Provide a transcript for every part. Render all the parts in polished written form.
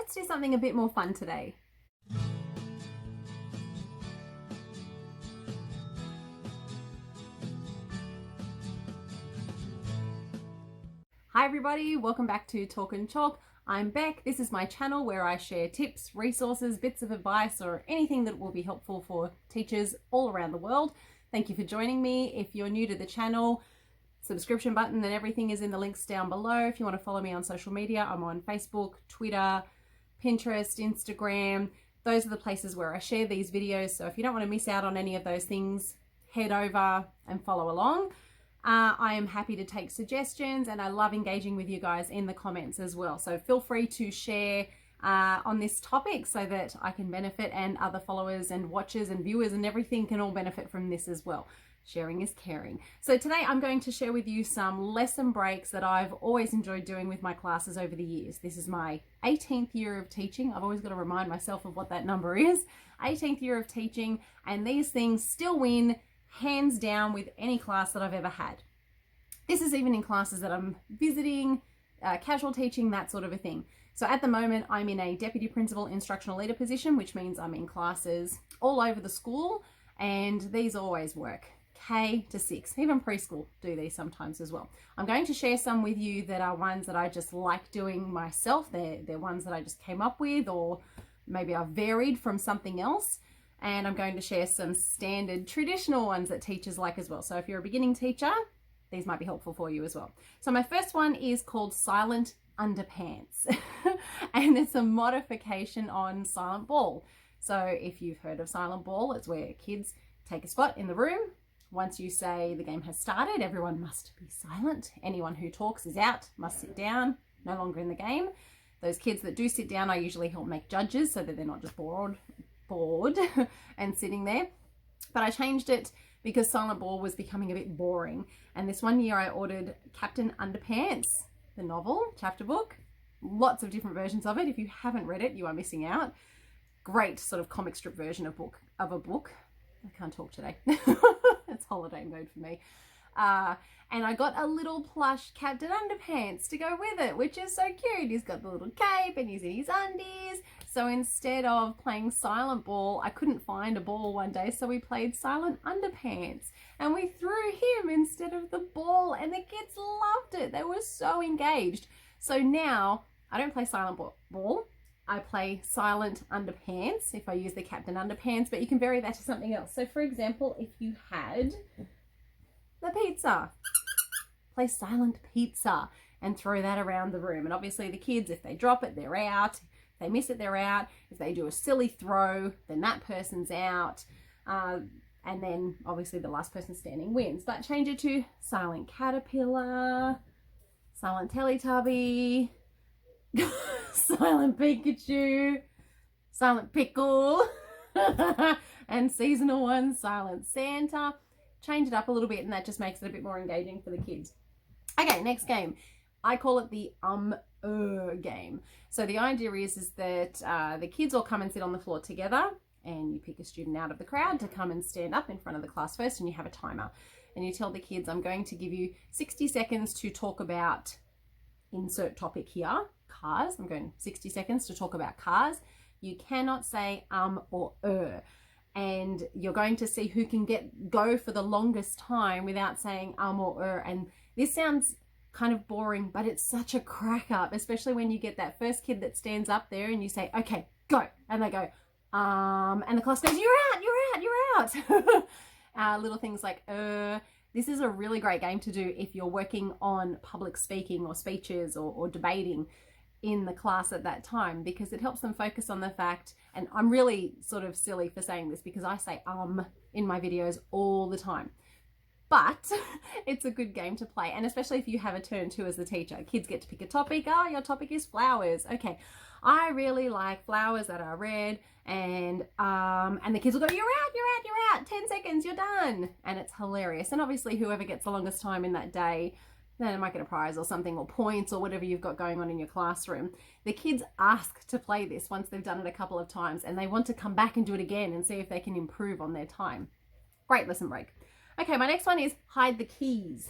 let's do something a bit more fun today. Hi everybody, welcome back to Talk and Chalk. I'm Beck. This is my channel where I share tips, resources, bits of advice, or anything that will be helpful for teachers all around the world. Thank you for joining me. If you're new to the channel, subscription button and everything is in the links down below. If you want to follow me on social media, I'm on Facebook, Twitter, Pinterest, Instagram. Those are the places where I share these videos. So if you don't want to miss out on any of those things, head over and follow along. I am happy to take suggestions and I love engaging with you guys in the comments as well. So feel free to share on this topic so that I can benefit and other followers and watchers and viewers and everything can all benefit from this as well. Sharing is caring. So today I'm going to share with you some lesson breaks that I've always enjoyed doing with my classes over the years. This is my 18th year of teaching. I've always got to remind myself of what that number is. 18th year of teaching, and these things still win hands down with any class that I've ever had. This is even in classes that I'm visiting, casual teaching, that sort of a thing. So at the moment, I'm in a deputy principal instructional leader position, which means I'm in classes all over the school, and these always work. K to 6, even preschool do these sometimes as well. I'm going to share some with you that are ones that I just like doing myself. They're ones that I just came up with, or maybe I've varied from something else. And I'm going to share some standard traditional ones that teachers like as well. So if you're a beginning teacher, these might be helpful for you as well. So my first one is called silent underpants. And it's a modification on silent ball. So if you've heard of silent ball, it's where kids take a spot in the room. Once you say the game has started, everyone must be silent. Anyone who talks is out, must sit down, no longer in the game. Those kids that do sit down, I usually help make judges so that they're not just bored and sitting there. But I changed it because silent ball was becoming a bit boring. And this one year I ordered Captain Underpants, the novel, chapter book. Lots of different versions of it. If you haven't read it, you are missing out. Great sort of comic strip version of a book. I can't talk today. It's holiday mode for me. And I got a little plush Captain Underpants to go with it, which is so cute. He's got the little cape and he's in his undies. So instead of playing silent ball, I couldn't find a ball one day, so we played silent underpants. And we threw him instead of the ball, and the kids loved it. They were so engaged. So now I don't play silent ball. I play silent underpants if I use the Captain Underpants, but you can vary that to something else. So for example, if you had the pizza, play silent pizza and throw that around the room. And obviously the kids, if they drop it, they're out. If they miss it, they're out. If they do a silly throw, then that person's out. And then obviously the last person standing wins. But change it to silent caterpillar, silent Teletubby, silent Pikachu, silent pickle, and seasonal ones, silent Santa. Change it up a little bit, and that just makes it a bit more engaging for the kids. Okay, next game. I call it the game. So the idea is that the kids all come and sit on the floor together, and you pick a student out of the crowd to come and stand up in front of the class first, and you have a timer. And you tell the kids, I'm going to give you 60 seconds to talk about insert topic here, cars. I'm going 60 seconds to talk about cars. You cannot say or and you're going to see who can go for the longest time without saying or and this sounds kind of boring, but it's such a crack up, especially when you get that first kid that stands up there and you say, okay, go, and they go and the class goes, you're out. Little things like this is a really great game to do if you're working on public speaking or speeches or debating in the class at that time, because it helps them focus on the fact, and I'm really sort of silly for saying this because I say in my videos all the time, but it's a good game to play, and especially if you have a turn too as the teacher. Kids get to pick a topic. Your topic is flowers. Okay, I really like flowers that are red, and the kids will go, you're out, 10 seconds, you're done. And it's hilarious. And obviously whoever gets the longest time in that day, then they might get a prize or something, or points, or whatever you've got going on in your classroom. The kids ask to play this once they've done it a couple of times, and they want to come back and do it again and see if they can improve on their time. Great lesson break. Okay, my next one is hide the keys.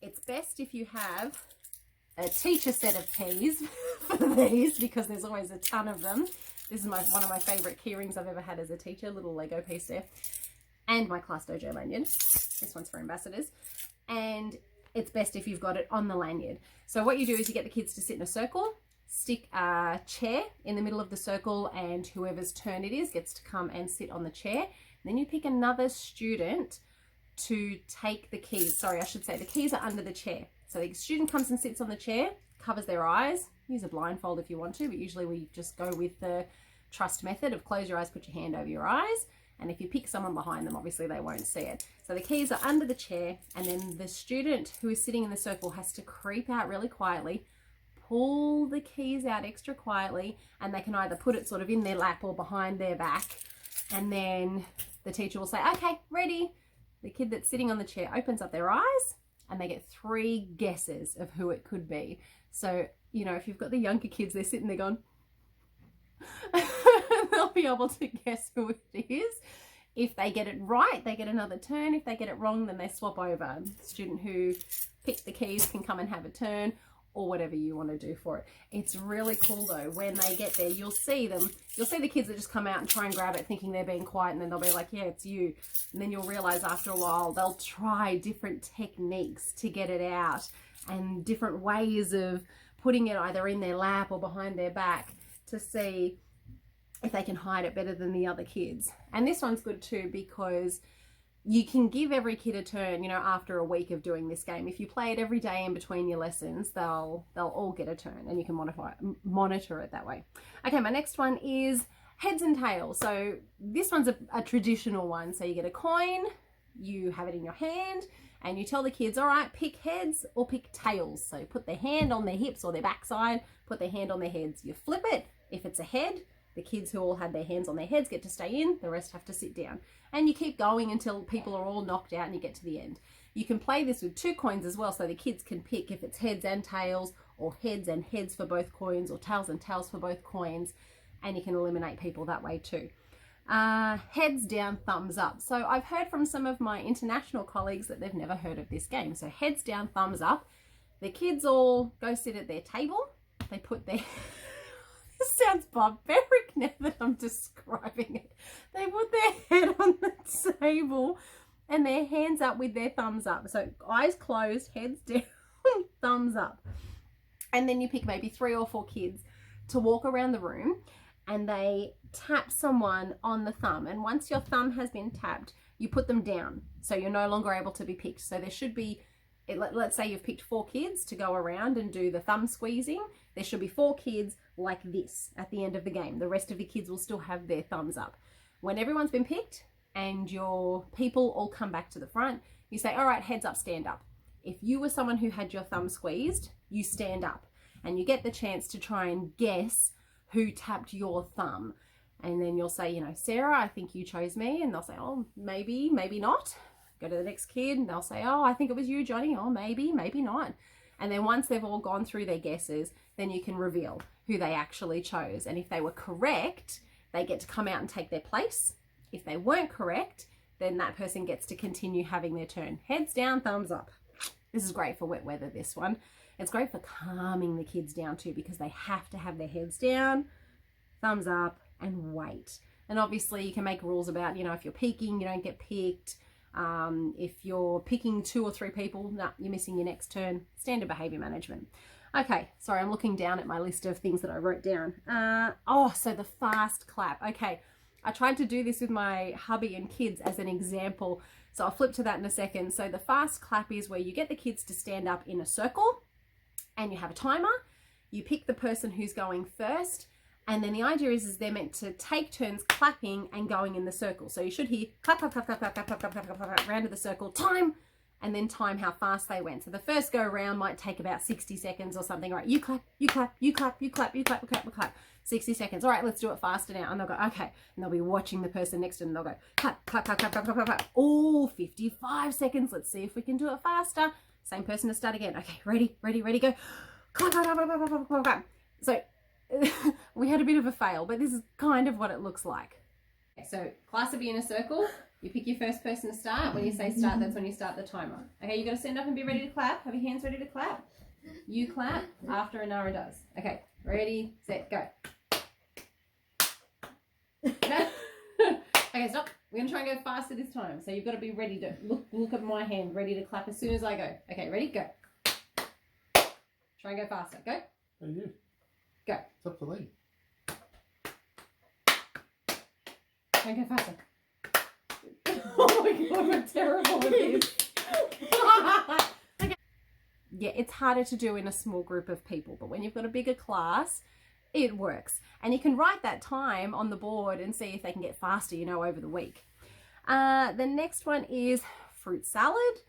It's best if you have a teacher set of keys for these because there's always a ton of them. This is one of my favorite key rings I've ever had as a teacher, little Lego piece there. And my Class Dojo lanyard. This one's for ambassadors. And it's best if you've got it on the lanyard. So what you do is you get the kids to sit in a circle, stick a chair in the middle of the circle, and whoever's turn it is gets to come and sit on the chair. Then you pick another student to take the keys. Sorry, I should say the keys are under the chair. So the student comes and sits on the chair, covers their eyes. Use a blindfold if you want to, but usually we just go with the trust method of close your eyes, put your hand over your eyes. And if you pick someone behind them, obviously they won't see it. So the keys are under the chair, and then the student who is sitting in the circle has to creep out really quietly, pull the keys out extra quietly, and they can either put it sort of in their lap or behind their back. And then the teacher will say, okay, ready. The kid that's sitting on the chair opens up their eyes and they get 3 guesses of who it could be. So, you know, if you've got the younger kids, they're sitting there going, they'll be able to guess who it is. If they get it right, they get another turn. If they get it wrong, then they swap over. The student who picked the keys can come and have a turn, or whatever you want to do for it. It's really cool though. When they get there, you'll see the kids that just come out and try and grab it thinking they're being quiet, and then they'll be like, yeah, it's you. And then you'll realize after a while they'll try different techniques to get it out, and different ways of putting it either in their lap or behind their back to see if they can hide it better than the other kids. And this one's good too because you can give every kid a turn, you know, after a week of doing this game. If you play it every day in between your lessons, they'll all get a turn, and you can monitor it that way. Okay, my next one is heads and tails. So this one's a traditional one. So you get a coin, you have it in your hand, and you tell the kids, all right, pick heads or pick tails. So put their hand on their hips or their backside, put their hand on their heads. You flip it. If it's a head, the kids who all had their hands on their heads get to stay in, the rest have to sit down. And you keep going until people are all knocked out and you get to the end. You can play this with 2 coins as well, so the kids can pick if it's heads and tails, or heads and heads for both coins, or tails and tails for both coins, and you can eliminate people that way too. Heads down, thumbs up. So I've heard from some of my international colleagues that they've never heard of this game. So heads down, thumbs up. The kids all go sit at their table. They put their... This sounds barbaric now that I'm describing it. They put their head on the table and their hands up with their thumbs up. So eyes closed, heads down, thumbs up. And then you pick maybe 3 or 4 kids to walk around the room, and they tap someone on the thumb. And once your thumb has been tapped, you put them down. So you're no longer able to be picked. So there should be, let's say you've picked 4 kids to go around and do the thumb squeezing. There should be 4 kids like this at the end of the game. The rest of the kids will still have their thumbs up. When everyone's been picked and your people all come back to the front, you say, all right, heads up, stand up. If you were someone who had your thumb squeezed, you stand up and you get the chance to try and guess who tapped your thumb. And then you'll say, you know, Sarah, I think you chose me. And they'll say, oh, maybe, maybe not. Go to the next kid and they'll say, oh, I think it was you, Johnny. Oh, maybe, maybe not. And then once they've all gone through their guesses, then you can reveal who they actually chose. And if they were correct, they get to come out and take their place. If they weren't correct, then that person gets to continue having their turn. Heads down, thumbs up. This is great for wet weather, this one. It's great for calming the kids down too, because they have to have their heads down, thumbs up, and wait. And obviously you can make rules about, you know, if you're peeking, you don't get picked. If you're picking 2 or 3 people, nah, you're missing your next turn. Standard behavior management. Okay, sorry, I'm looking down at my list of things that I wrote down. So the fast clap. Okay, I tried to do this with my hubby and kids as an example, so I'll flip to that in a second. So the fast clap is where you get the kids to stand up in a circle and you have a timer. You pick the person who's going first, and then the idea is they're meant to take turns clapping and going in the circle. So you should hear clap, clap, clap, clap, clap, clap, clap, clap, clap, clap, round of the circle, time, and then time how fast they went. So the first go round might take about 60 seconds or something. Right, you clap, you clap, you clap, you clap, you clap, you clap, you clap. 60 seconds. All right, let's do it faster now. And they'll go, okay. And they'll be watching the person next to them. They'll go, clap, clap, clap, clap, clap, clap, clap, clap. Oh, 55 seconds. Let's see if we can do it faster. Same person to start again. Okay, ready, ready, ready, go. Clap, clap, clap, clap, clap, clap, clap, clap. So we had a bit of a fail, but this is kind of what it looks like. Okay, so class will be in a circle. You pick your first person to start. When you say start, that's when you start the timer. Okay, you got to stand up and be ready to clap. Have your hands ready to clap. You clap after Anara does. Okay, ready, set, go. Okay, stop. We're gonna try and go faster this time. So you've got to be ready to look at my hand, ready to clap as soon as I go. Okay, ready, go. Try and go faster. Go. How do you do? Go. It's up to Lee. Try and go faster. Oh my god, we're terrible at this. Okay. Yeah, it's harder to do in a small group of people, but when you've got a bigger class, it works. And you can write that time on the board and see if they can get faster, you know, over the week. The next one is fruit salad.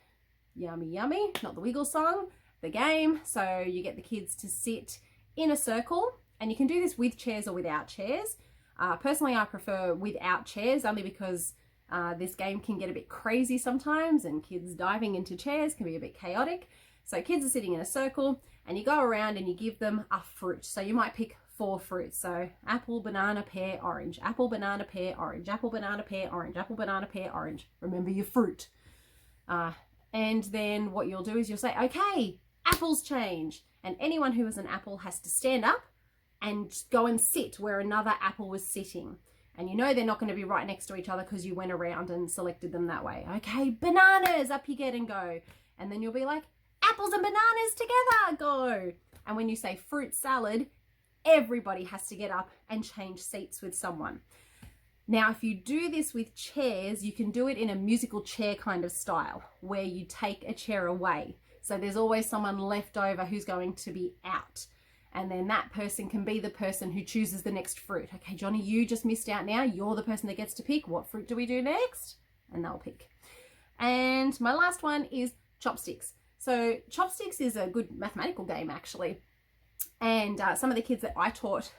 Yummy, yummy. Not the wiggle song, the game. So you get the kids to sit in a circle, and you can do this with chairs or without chairs. Personally, I prefer without chairs only because this game can get a bit crazy sometimes, and kids diving into chairs can be a bit chaotic. So kids are sitting in a circle, and you go around and you give them a fruit. So you might pick 4 fruits. So apple, banana, pear, orange. Apple, banana, pear, orange. Apple, banana, pear, orange. Apple, banana, pear, orange. Remember your fruit. And then what you'll do is you'll say, okay, apples change. And anyone who is an apple has to stand up and go and sit where another apple was sitting. And you know they're not going to be right next to each other because you went around and selected them that way. Okay, bananas, up you get and go. And then you'll be like, apples and bananas together, go. And when you say fruit salad, everybody has to get up and change seats with someone. Now, if you do this with chairs, you can do it in a musical chair kind of style where you take a chair away. So there's always someone left over who's going to be out. And then that person can be the person who chooses the next fruit. Okay, Johnny, you just missed out now. You're the person that gets to pick. What fruit do we do next? And they'll pick. And my last one is Chopsticks. So Chopsticks is a good mathematical game, actually. And some of the kids that I taught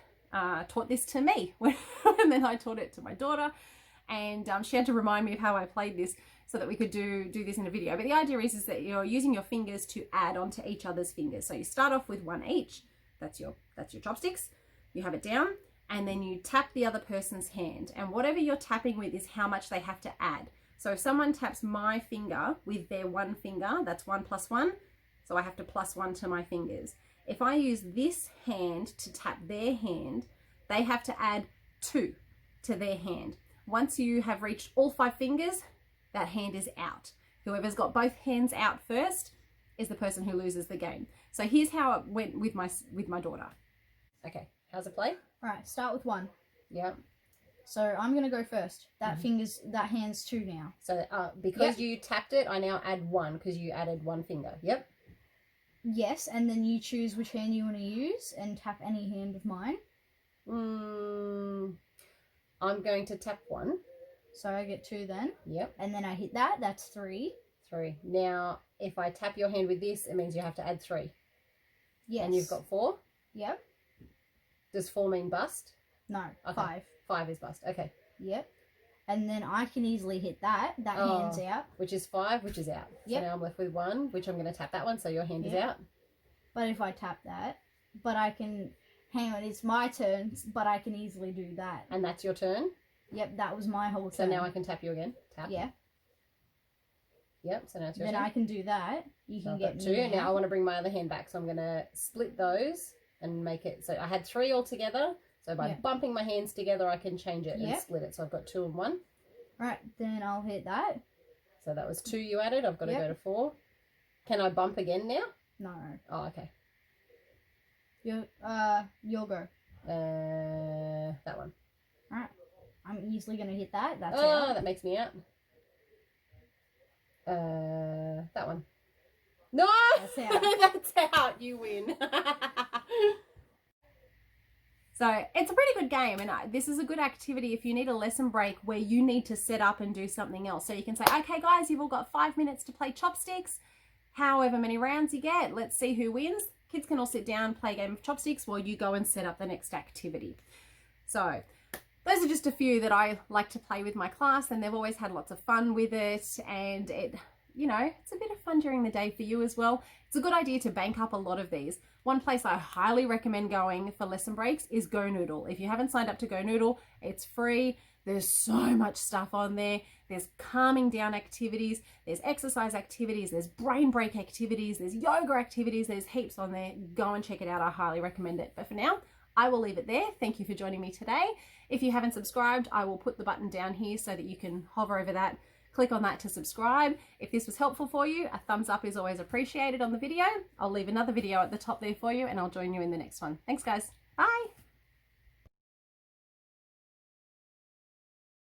this to me. And then I taught it to my daughter. And she had to remind me of how I played this so that we could do this in a video. But the idea is that you're using your fingers to add onto each other's fingers. So you start off with 1 each. That's your chopsticks. You have it down, and then you tap the other person's hand. And whatever you're tapping with is how much they have to add. So if someone taps my finger with their 1 finger, that's 1 plus 1. So I have to plus 1 to my fingers. If I use this hand to tap their hand, they have to add 2 to their hand. Once you have reached all 5 fingers, that hand is out. Whoever's got both hands out first is the person who loses the game. So here's how it went with my daughter. Okay, how's it play? Right, start with 1. Yeah. So I'm gonna go first. That hand's 2 now. So because you tapped it, I now add 1 because you added 1 finger. Yep. Yes, and then you choose which hand you want to use and tap any hand of mine. I'm going to tap 1. So I get 2 then. Yep. And then I hit that. That's 3. 3. Now, if I tap your hand with this, it means you have to add 3. Yes. And you've got 4. Yep. Does 4 mean bust? No. Okay. 5. 5 is bust. Okay. Yep. And then I can easily hit that. That hand's out. Which is 5, which is out. Yep. So now I'm left with 1, which I'm going to tap that one, so your hand is out. But if I tap that, but I can, hang on, it's my turn, but I can easily do that. And that's your turn? Yep, that was my whole turn. So now I can tap you again. Tap. Yeah. Yep, so now it's your turn. Then I can do that. You can get 2. Now I want to bring my other hand back, so I'm going to split those and make it, so I had 3 altogether. So by bumping my hands together, I can change it and split it. So I've got 2 and 1. Right, then I'll hit that. So that was 2 you added. I've got to go to 4. Can I bump again now? No. Oh, okay. You'll go. That one. Alright. I'm easily going to hit that. That's out. That makes me out. That one. No! That's out. That's out. You win. So it's a pretty good game, and this is a good activity if you need a lesson break where you need to set up and do something else. So you can say, okay guys, you've all got 5 minutes to play Chopsticks. However many rounds you get, let's see who wins. Kids can all sit down, play a game of Chopsticks while you go and set up the next activity. So those are just a few that I like to play with my class, and they've always had lots of fun with it, and it, you know, it's a bit of fun during the day for you as well. It's a good idea to bank up a lot of these. One place I highly recommend going for lesson breaks is Go Noodle. If you haven't signed up to Go Noodle, it's free. There's so much stuff on there. There's calming down activities, there's exercise activities, there's brain break activities, there's yoga activities, there's heaps on there. Go and check it out. I highly recommend it. But for now, I will leave it there. Thank you for joining me today. If you haven't subscribed, I will put the button down here so that you can hover over that, click on that to subscribe. If this was helpful for you, a thumbs up is always appreciated on the video. I'll leave another video at the top there for you, and I'll join you in the next one. Thanks guys. Bye.